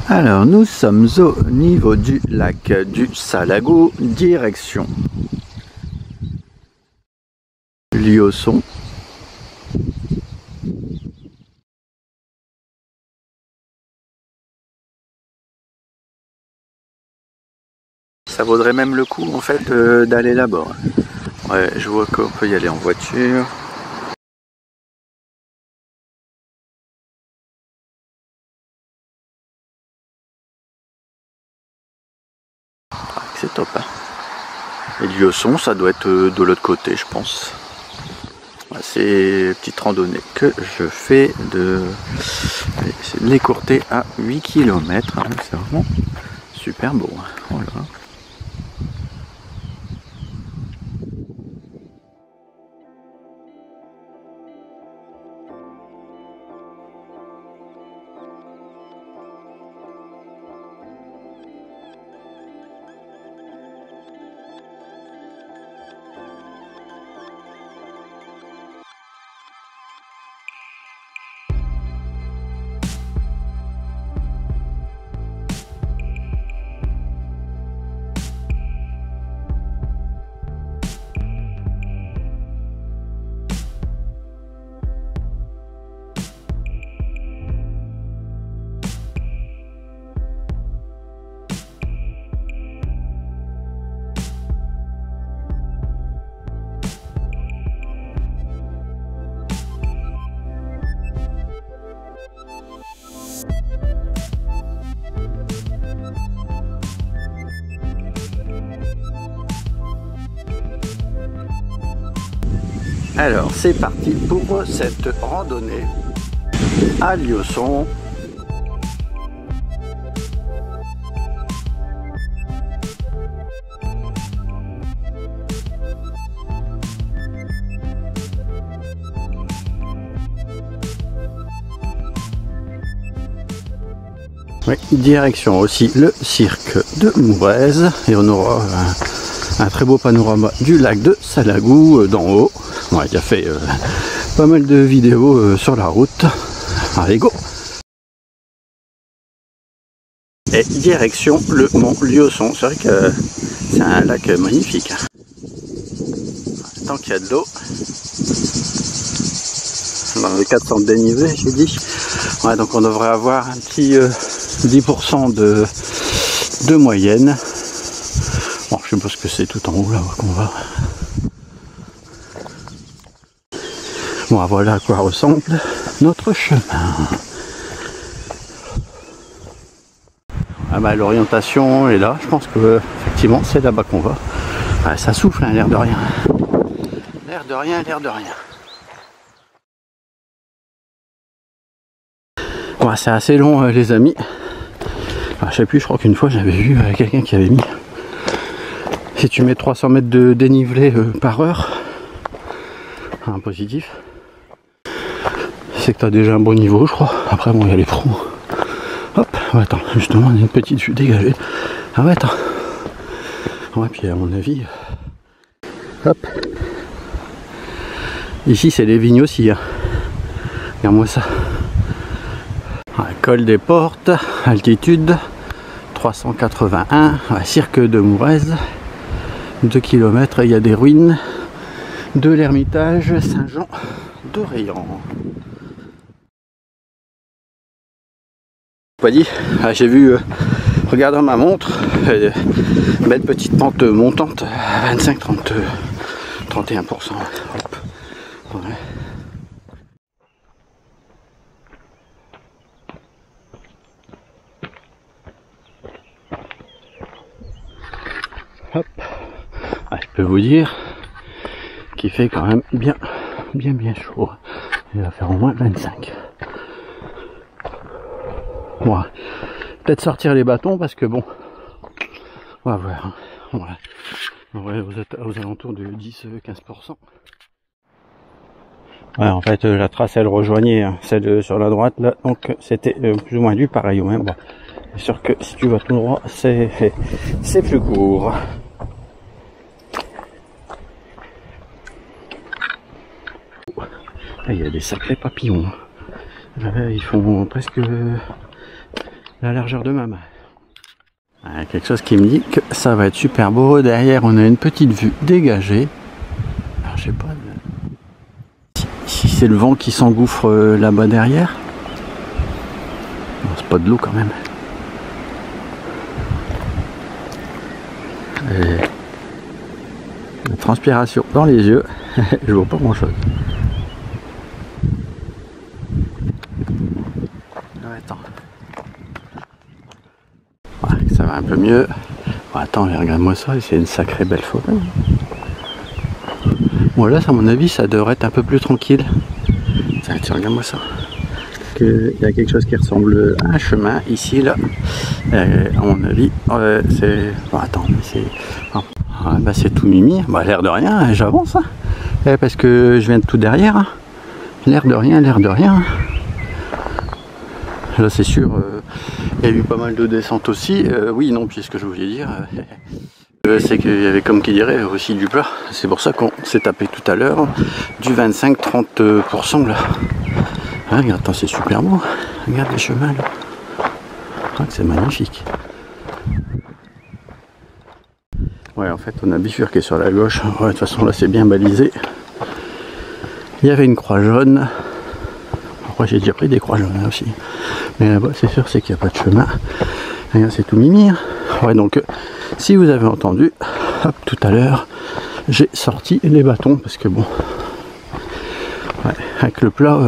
Alors nous sommes au niveau du lac du Salago, direction Liosson. Ça vaudrait même le coup en fait d'aller là-bas. Ouais, je vois qu'on peut y aller en voiture. C'est top, hein. Et Liosson, ça doit être de l'autre côté, je pense. C'est une petite randonnée que je fais de l'écourter à 8 km. Hein. C'est vraiment super beau. Hein. Voilà. Alors c'est parti pour cette randonnée à Liosson. Oui, direction aussi le cirque de Mourez et on aura un très beau panorama du lac de Salago d'en haut. On a déjà fait pas mal de vidéos sur la route. Allez, go! Et direction le mont Liosson. C'est vrai que c'est un lac magnifique. Tant qu'il y a de l'eau. Dans les 400 de dénivelé, j'ai dit. Ouais, donc on devrait avoir un petit 10% de moyenne. Bon, je sais pas ce que c'est tout en haut là qu'on va. Bon, voilà à quoi ressemble notre chemin. Ah bah, l'orientation est là, je pense que effectivement c'est là-bas qu'on va. Ah, ça souffle, hein, l'air de rien. L'air de rien, l'air de rien. Bon, c'est assez long les amis. Ah, je sais plus, je crois qu'une fois j'avais vu quelqu'un qui avait mis, si tu mets 300 mètres de dénivelé par heure, un positif, c'est que tu as déjà un bon niveau, je crois. Après, bon, il y a les pros. Hop, ouais, attends, justement, on a une petite vue dégagée. Ah ouais, attends. Ouais, puis à mon avis, hop. Ici, c'est les vignes aussi. Hein. Regarde-moi ça. Ouais, col des Portes, altitude 381, ouais, cirque de Mourez, 2 km, il y a des ruines de l'Ermitage Saint-Jean de Rayan. Pas dit, ah, j'ai vu, regardant ma montre, belle petite pente montante, 25-30, 31%. Hop. Ouais. Hop. Ah, je peux vous dire qu'il fait quand même bien chaud. Il va faire au moins 25. Bon, peut-être sortir les bâtons parce que bon, on va voir. Ouais, vous êtes aux alentours de 10-15%. Ouais, en fait, la trace elle rejoignait hein, celle sur la droite là, donc c'était plus ou moins du pareil au même. Bon, c'est sûr que si tu vas tout droit, c'est plus court. Il y a des sacrés papillons. Ils font presque la largeur de ma main. Quelque chose qui me dit que ça va être super beau. Derrière, on a une petite vue dégagée. Alors, je sais pas si c'est le vent qui s'engouffre là-bas derrière. Bon, c'est pas de l'eau quand même. Et la transpiration dans les yeux. Je vois pas grand chose. Attends. Ouais, ça va un peu mieux. Bon, attends, regarde-moi ça, c'est une sacrée belle forêt. Bon là, à mon avis, ça devrait être un peu plus tranquille. Tiens, regarde-moi ça. Il y a quelque chose qui ressemble à un chemin ici, là. À mon avis, c'est... Bon, attends, c'est... bah, c'est tout mimi. Bah, l'air de rien, j'avance. Hein. Parce que je viens de tout derrière. Hein. L'air de rien, l'air de rien. Là, c'est sûr, il y a eu pas mal de descentes aussi. Oui, non, puis ce que je voulais dire... c'est qu'il y avait, comme qui dirait, aussi du plat. C'est pour ça qu'on s'est tapé tout à l'heure du 25-30% là. Ah, regarde, c'est super beau. Regarde les chemins là. Ah, c'est magnifique. Ouais, en fait, on a bifurqué sur la gauche. Ouais, de toute façon, là, c'est bien balisé. Il y avait une croix jaune. Après, j'ai déjà pris des croix jaunes là aussi. Mais là-bas, c'est sûr, c'est qu'il n'y a pas de chemin. Regarde, c'est tout mimi. Hein. Ouais, donc, si vous avez entendu, hop, tout à l'heure, j'ai sorti les bâtons parce que bon, ouais, avec le plat,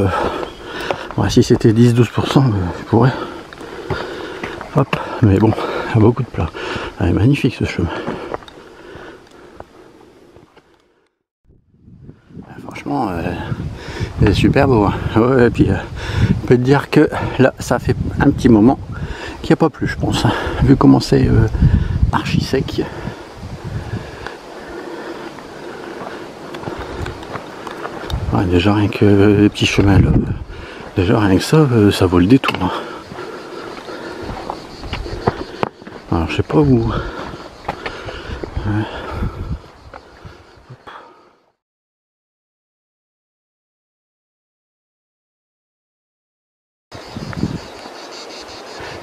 ouais, si c'était 10-12%, je pourrais. Hop, mais bon, il y a beaucoup de plats. Ouais, magnifique ce chemin. Franchement, c'est super beau. Hein. Ouais, et puis, je peux te dire que là, ça fait un petit moment qu'il n'y a pas plus, je pense. Hein. Vu comment c'est archi sec. Ouais, déjà rien que les petits chemins là, déjà rien que ça vaut le détour. Hein. Alors je sais pas où. Ouais.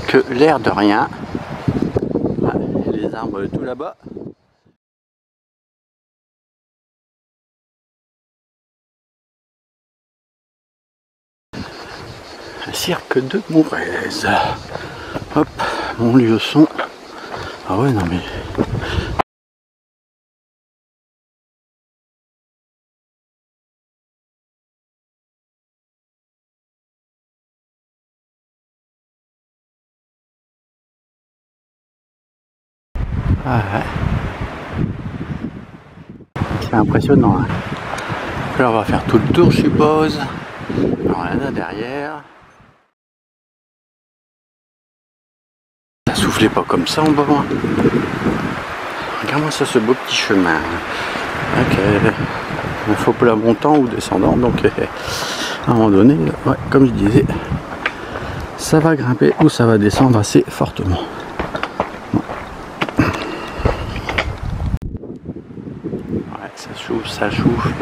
Que l'air de rien. Ouais, les arbres tout là-bas. Un cirque de Mourez. Hop, mon lieu son. Ah ouais, non mais... Ah ouais. C'est impressionnant. Hein. Là, on va faire tout le tour, je suppose. Alors, il y en a derrière. Ça soufflait pas comme ça en bas. Regarde-moi ça, ce beau petit chemin. Ok. Il faut pas la montant ou descendant, donc à un moment donné, ouais, comme je disais, ça va grimper ou ça va descendre assez fortement. Ouais, ça chauffe, ça chauffe.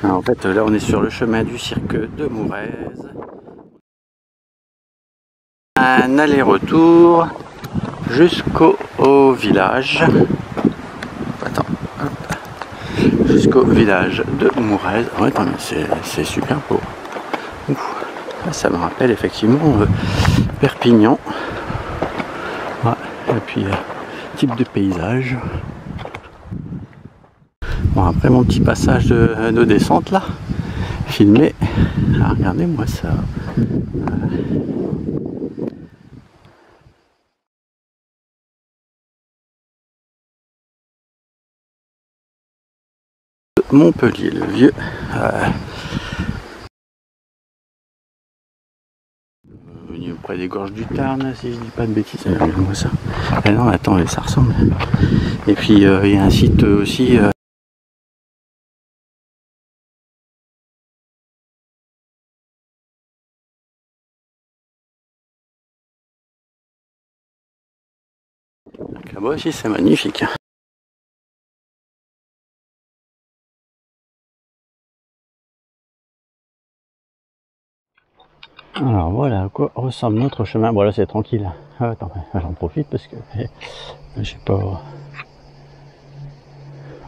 Alors, en fait, là, on est sur le chemin du cirque de Mourez. Un aller-retour jusqu'au village. Attends. Jusqu'au village de Mourez. Ouais, c'est super beau. Ouf. Ça me rappelle effectivement Perpignan. Ouais, et puis type de paysage. Bon, après mon petit passage de descente là, filmé. Alors, regardez-moi ça. Montpellier, le vieux. Venu près des gorges du Tarn, si je dis pas de bêtises. Regarde-moi ça. Ah non, attends, ça ressemble. Et puis il y a un site aussi. Là-bas aussi, c'est magnifique. Alors voilà à quoi ressemble notre chemin. Bon là c'est tranquille. Ah, attends, j'en profite parce que je sais pas.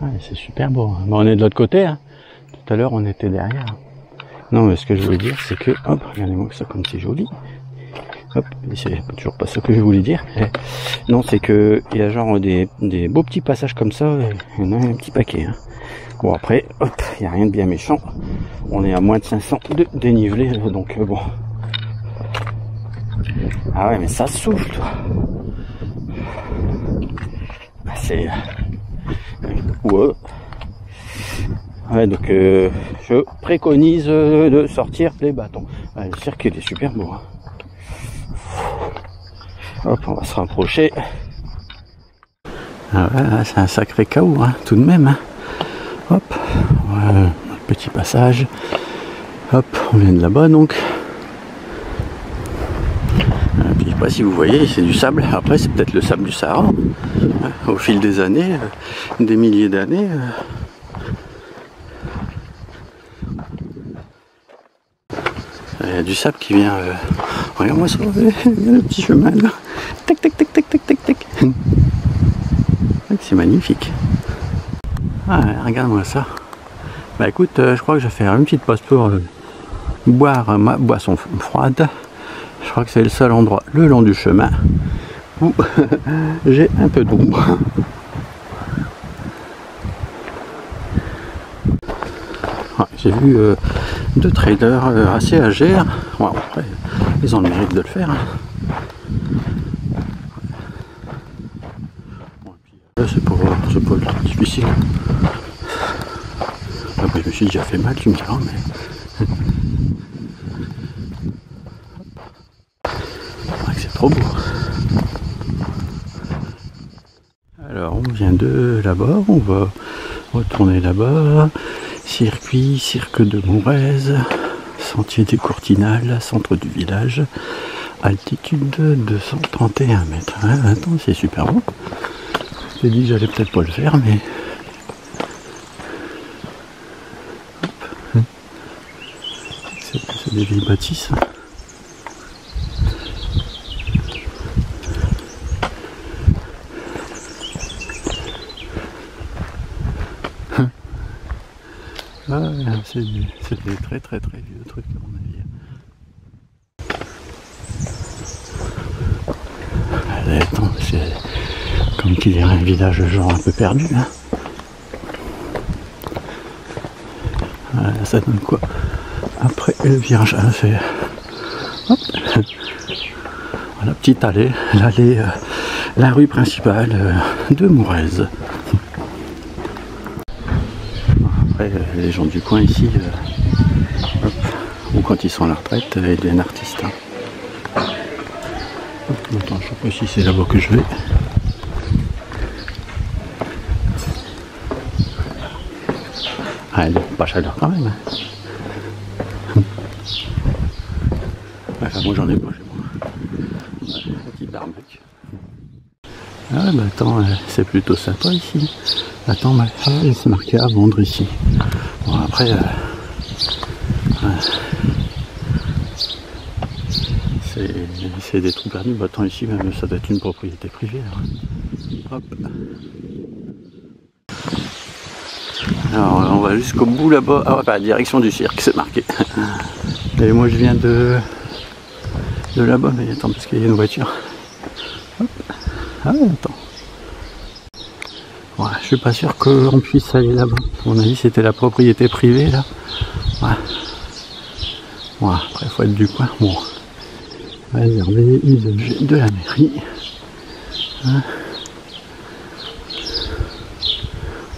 Ah, c'est super beau. Bon, on est de l'autre côté. Hein. Tout à l'heure on était derrière. Non mais ce que je voulais dire c'est que, hop, regardez-moi ça comme c'est joli. Hop, c'est toujours pas ça que je voulais dire. Non, c'est que il y a genre des beaux petits passages comme ça. Il y en a un petit paquet. Hein. Bon après, hop, il n'y a rien de bien méchant. On est à moins de 500 de dénivelé, donc bon. Ah ouais, mais ça souffle, toi. C'est... Ouais. Ouais, donc je préconise de sortir les bâtons. Ouais, le cirque il est super beau. Hein. Hop, on va se rapprocher. Ah ouais, c'est un sacré chaos, hein, tout de même. Hein. Hop, voilà, petit passage. Hop, on vient de là-bas donc. Puis, je sais pas si vous voyez, c'est du sable. Après, c'est peut-être le sable du Sahara. Au fil des années, des milliers d'années. Il y a du sable qui vient. Regarde-moi ça, il y a le petit chemin là. Tac, tac, tac, tac, tac, tac, tac. C'est magnifique. Ah, regarde-moi ça. Bah écoute, je crois que je vais faire une petite pause pour boire ma boisson froide. Je crois que c'est le seul endroit le long du chemin où j'ai un peu d'ombre. Ouais, j'ai vu 2 traders assez âgés. Ouais, après, ils ont le mérite de le faire. Bon, là, c'est pas difficile. Après, je me suis déjà fait mal, tu me diras, mais. C'est trop beau. Alors, on vient de là-bas, on va retourner là-bas. Circuit, cirque de Mourez, sentier des Courtinales, centre du village, altitude 231 mètres. Hein, attends, c'est super beau. Je t'ai dit que j'allais peut-être pas le faire, mais... C'est des vieilles bâtisses. Ah, c'est des très très très vieux trucs à mon avis. Allez, attends, c'est comme qu'il y a un village genre un peu perdu. Hein. Voilà, ça donne quoi? Après le virage, hein, c'est... Hop. Voilà, petite allée, l'allée, la rue principale de Mourez. Après, les gens du coin ici, hop, ou quand ils sont à la retraite, ils deviennent artistes. Hein. Hop, attends, je sais pas si c'est là-bas que je vais. Ah, elle est pas chaleur quand même. Hein. Enfin, moi j'en ai pas chez moi. Ouais, petit barbecue. Ah bah attends, c'est plutôt sympa ici. Attends, bah, c'est marqué à vendre ici. Bon après, c'est des trous perdus. Bah attends, ici même ça doit être une propriété privée. Alors, hop. Alors on va jusqu'au bout là-bas. Ah ouais, bah, direction du cirque, c'est marqué. Et moi je viens de là-bas, mais attends parce qu'il y a une voiture. Hop. Ah attends. Ouais, je suis pas sûr qu'on puisse aller là-bas. À mon avis, c'était la propriété privée là. Ouais. Ouais, après, il faut être du coin. Bon. Réservé, usagé de la mairie. Hein.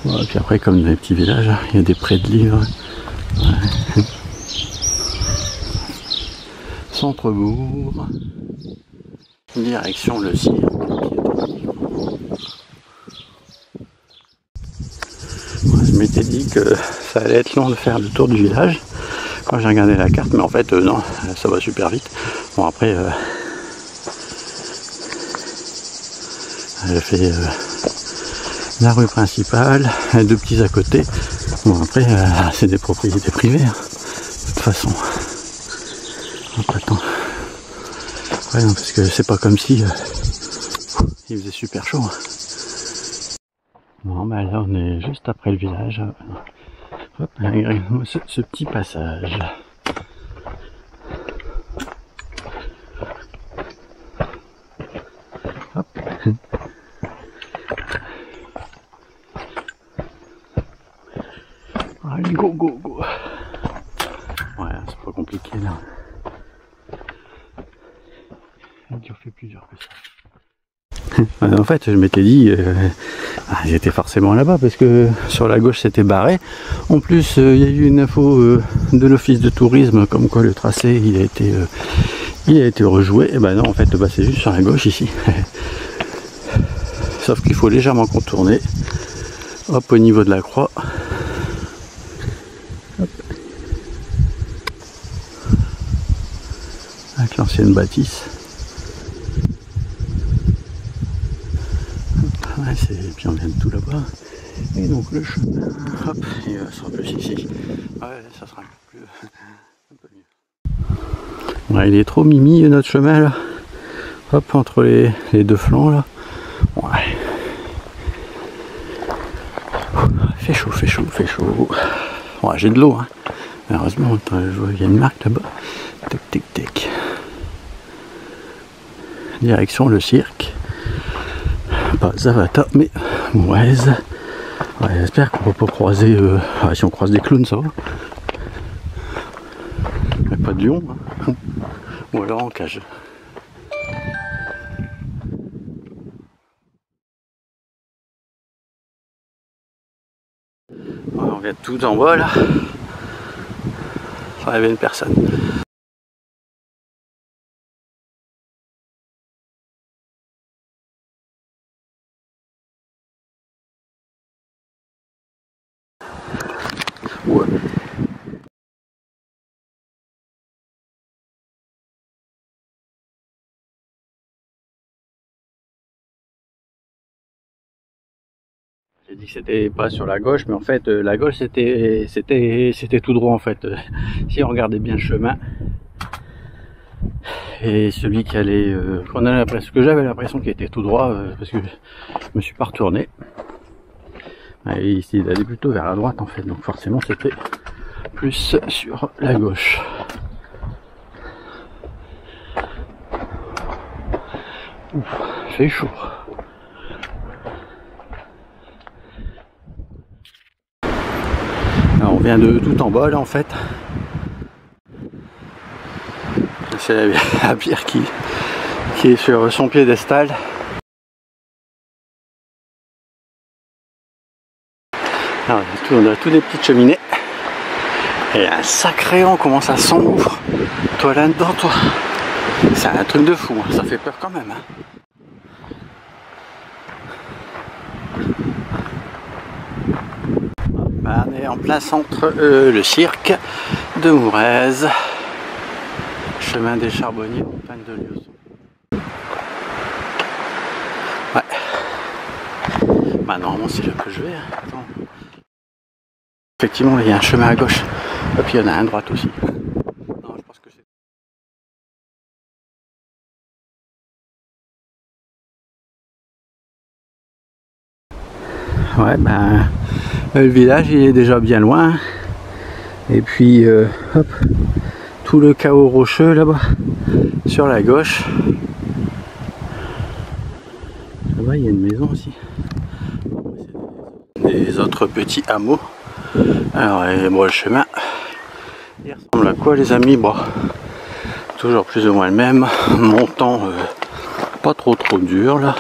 Ouais, puis après, comme dans les petits villages, il y a des prêts de livres. Ouais. Centre-bourg. Direction le cirque. Je m'étais dit que ça allait être long de faire le tour du village quand j'ai regardé la carte, mais en fait non, ça va super vite. Bon après j'ai fait la rue principale, 2 petits à côté. Bon après c'est des propriétés privées hein, de toute façon. Hop, temps. Ouais, non, parce que c'est pas comme si il faisait super chaud. Bon, bah là, on est juste après le village. Hop, ce petit passage. Hop. Allez, go, go, go. Ouais, c'est pas compliqué là. Il en fait plusieurs que ça. En fait, je m'étais dit, j'étais forcément là-bas parce que sur la gauche c'était barré. En plus, il y a eu une info de l'office de tourisme comme quoi le tracé il a été rejoué. Et ben non, en fait, bah, c'est juste sur la gauche ici. Sauf qu'il faut légèrement contourner. Hop, au niveau de la croix. Hop. Avec l'ancienne bâtisse. Ouais, et puis on vient de tout là-bas. Et donc le chemin, hop, il va sera plus ici. Ouais, ça sera un peu mieux. Ouais, il est trop mimi notre chemin là. Hop, entre les deux flancs là. Ouais. Fait chaud, fait chaud, fait chaud. Ouais, j'ai de l'eau, hein. Heureusement, je vois il y a une marque là-bas. Tac, tac, tac. Direction le cirque. Pas Zavata, mais Mourez. Ouais, j'espère qu'on va pas croiser. Si on croise des clowns, ça va. Mais pas de lion. Hein. Ou alors en cage. Ouais, on vient tout en bas là. Ça avait une personne. Ouais. J'ai dit que c'était pas sur la gauche, mais en fait la gauche c'était tout droit en fait. Si on regardait bien le chemin et celui qui allait, on a l'impression que j'avais l'impression qu'il était tout droit parce que je me suis pas retourné. Et ici il allait plutôt vers la droite en fait, donc forcément c'était plus sur la gauche. Ouf, c'est chaud. Alors, on vient de tout en bas là en fait. C'est la pierre qui est sur son piédestal. Alors, on a tous des petites cheminées. Et un sacré an, comment ça s'engouffre. Toi là-dedans, toi. C'est un truc de fou, hein. Ça fait peur quand même. Hein. On est en plein centre, le cirque de Mourez. Chemin des Charbonniers, montagne de Liozon. Ouais. Bah normalement c'est là que je vais. Attends. Effectivement, il y a un chemin à gauche. Et puis il y en a un à droite aussi. Non, je pense que c'est... Ouais, ben... le village, il est déjà bien loin. Et puis, hop, tout le chaos rocheux là-bas, sur la gauche. Là-bas, il y a une maison aussi. Des autres petits hameaux. Alors, et, bon, le chemin, il ressemble à quoi, les amis? Bon, toujours plus ou moins le même. Montant, pas trop dur là.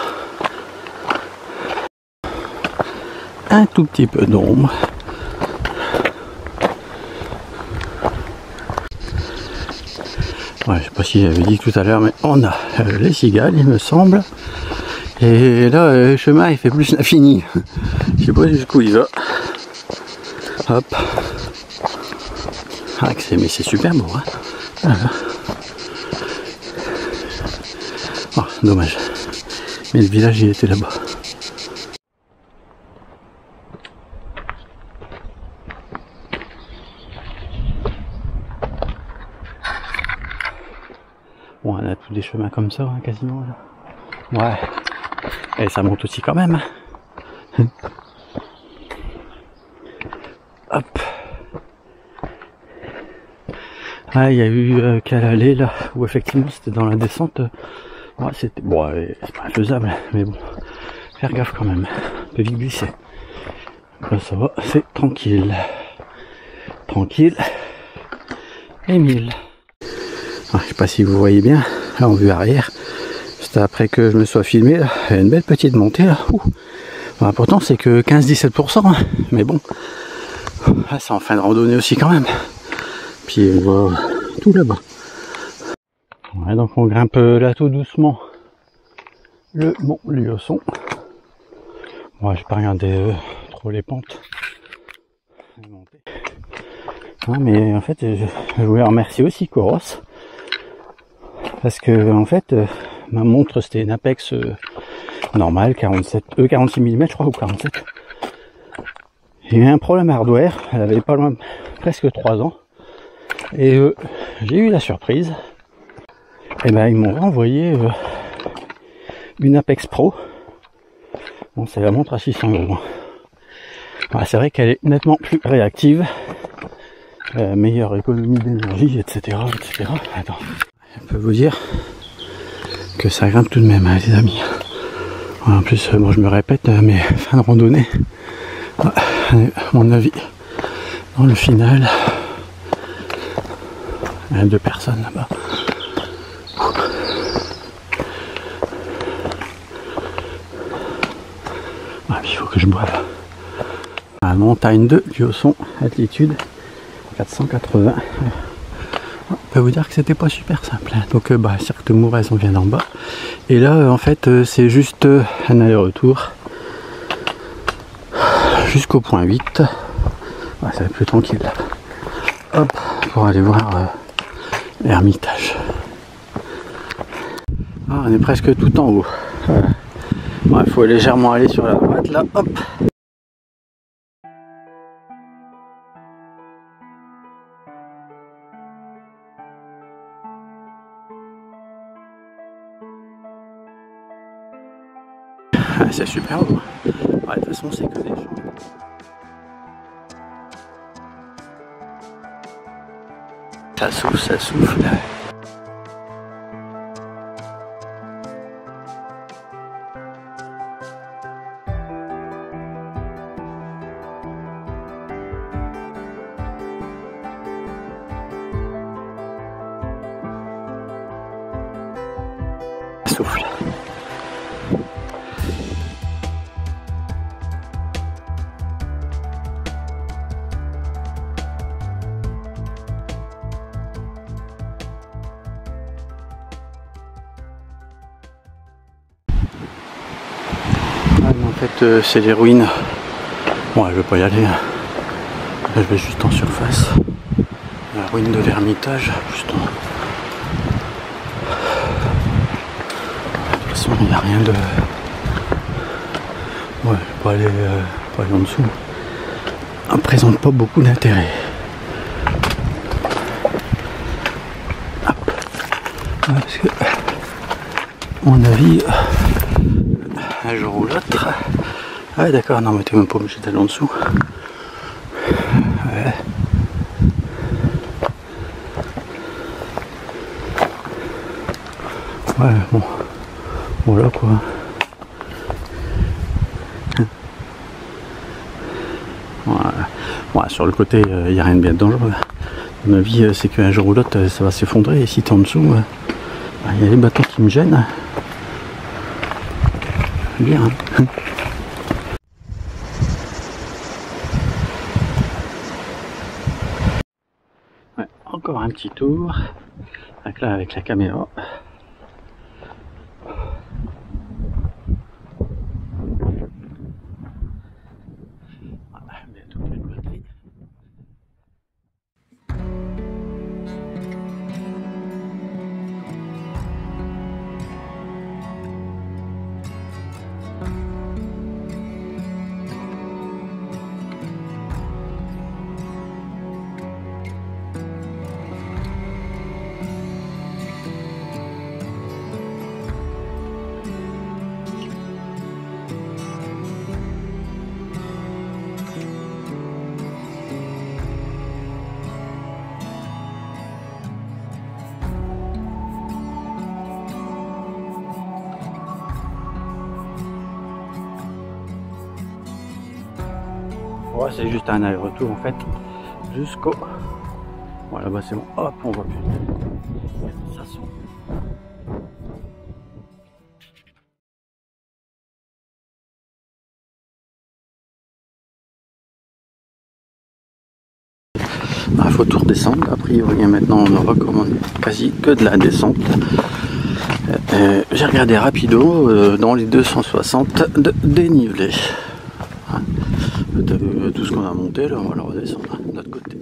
Un tout petit peu d'ombre. Ouais, je sais pas si j'avais dit tout à l'heure, mais on a les cigales, il me semble. Et là, le chemin, il fait plus l'infini. Je sais pas jusqu'où il va. Hop. Ah, mais c'est super beau, hein. Voilà. Oh, dommage. Mais le village, il était là-bas. Bon, on a tous des chemins comme ça, hein, quasiment. Là. Ouais. Et ça monte aussi quand même. Hop. Ah, il y a eu qu'à l'aller là, où effectivement c'était dans la descente. Ouais, c'était bon, c'est pas faisable, mais bon, faire gaffe quand même. On peut vite glisser. Là, ça va, c'est tranquille. Tranquille. Émile. Ah, je sais pas si vous voyez bien, là en vue arrière, c'était après que je me sois filmé, là, il y a une belle petite montée là. Bon, pourtant c'est que 15-17%, hein, mais bon, là c'est en fin de randonnée aussi quand même. Puis on voit tout là-bas. Ouais, donc on grimpe là tout doucement le mont Liosson. Ouais, j'ai pas regardé trop les pentes. Non, mais en fait, je voulais remercier aussi Coros. Parce que en fait, ma montre c'était une Apex normale, 46 mm je crois, ou 47. J'ai eu un problème hardware, elle avait pas loin, presque 3 ans. Et j'ai eu la surprise. Et ben ils m'ont renvoyé une Apex Pro. Bon, c'est la montre à 600 €. Ouais, c'est vrai qu'elle est nettement plus réactive, meilleure économie d'énergie, etc., etc. Attends, je peux vous dire que ça grimpe tout de même, hein, les amis. En plus, bon, je me répète, mais fin de randonnée, à mon avis, dans le final, il y a 2 personnes là-bas. Ah, il faut que je boive. À la montagne de Liosson, altitude 480. On peut vous dire que c'était pas super simple. Donc Cirque de Mourez, on vient d'en bas. Et là, en fait, c'est juste un aller-retour jusqu'au point 8. Ouais, ça va être plus tranquille. Hop, pour aller voir l'Ermitage. Ah, on est presque tout en haut. Bon, il faut légèrement aller sur la droite là. Hop. Ah, c'est super beau. Ouais, de toute façon, c'est que des gens. Ça souffle, ça souffle. Ça souffle. En fait, c'est les ruines. Bon, je vais pas y aller. Là, je vais juste en surface. La ruine de l'Ermitage, juste en... De toute façon, il n'y a rien de... Ouais, je vais pas aller en dessous. Ça ne présente pas beaucoup d'intérêt. Hop. Ouais, parce que, à mon avis, un jour ou l'autre... Ah d'accord, non mais t'es même pas obligé d'aller en dessous. Ouais. Ouais, bon. Voilà quoi. Voilà. Ouais, sur le côté, il n'y a rien de bien dangereux. À mon avis, c'est qu'un jour ou l'autre, ça va s'effondrer. Et si t'es en dessous, il y a les bateaux qui me gênent. Bien. Hein. Ouais, encore un petit tour. Donc là, avec la caméra. Ouais, c'est juste un aller-retour en fait jusqu'au... Voilà, bah c'est bon, hop, on voit plus. Ça sent. Il faut tout redescendre, a priori maintenant on ne recommande quasi que de la descente. J'ai regardé rapido dans les 260 de dénivelé. Tout ce qu'on a monté là, on va le redescendre de l'autre côté.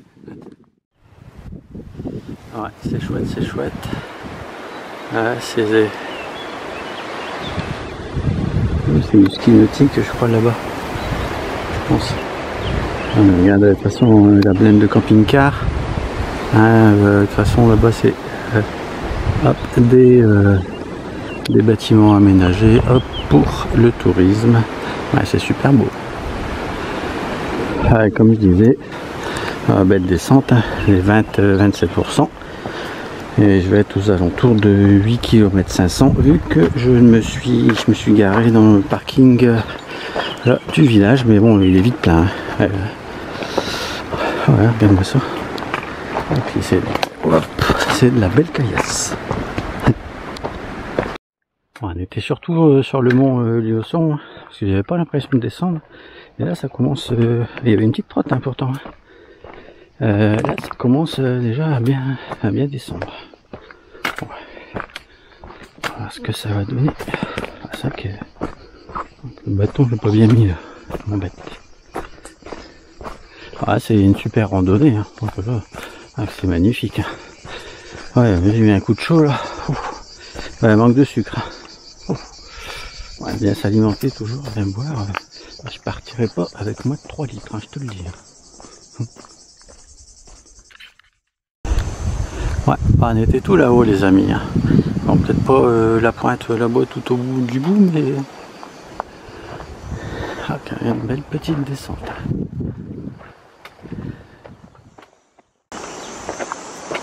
Ouais, c'est chouette, c'est chouette. Ouais, c'est du ski nautique je crois là-bas, je pense. Regarde, de toute façon la blende de camping-car. De toute façon là-bas c'est des bâtiments aménagés pour le tourisme. Ouais, c'est super beau. Comme je disais, belle descente, hein, les 27%. Et je vais être aux alentours de 8 km 500 vu que je me suis garé dans le parking là, du village. Mais bon, il est vite plein. Hein. Ouais, regarde-moi ça. Et puis c'est de la belle caillasse. On était surtout sur le mont Liosson, parce que j'avais pas l'impression de descendre. Et là ça commence, il y avait une petite trotte hein, pourtant. Là ça commence déjà à bien descendre. Ouais. Voilà ce que ça va donner. C'est ça que le bâton je l'ai pas bien mis là. Je m'embête. Ah, c'est une super randonnée, hein. Ah, c'est magnifique. Hein. Ouais, j'ai mis un coup de chaud là. Ouais, manque de sucre. Ouais, bien s'alimenter toujours, bien boire. Je partirai pas avec moins de 3 litres, hein, je te le dis. Ouais, on était tout là-haut les amis. Hein. Bon, peut-être pas la pointe là-bas tout au bout du bout, mais... Ah, quand même une belle petite descente.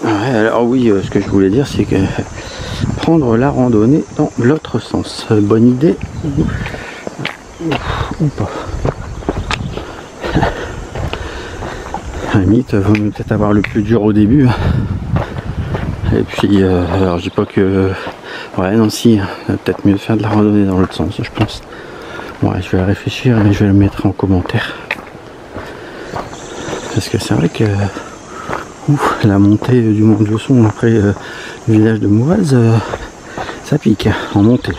Ouais, alors oui, ce que je voulais dire, c'est que prendre la randonnée dans l'autre sens. Bonne idée ou pas. À la limite, vaut mieux peut-être avoir le plus dur au début. Et puis, alors je dis pas que... Ouais, non, si, peut-être mieux de faire de la randonnée dans l'autre sens, je pense. Ouais, je vais réfléchir et je vais le mettre en commentaire. Parce que c'est vrai que... la montée du mont Liosson après le village de Mouaz, ça pique en montée.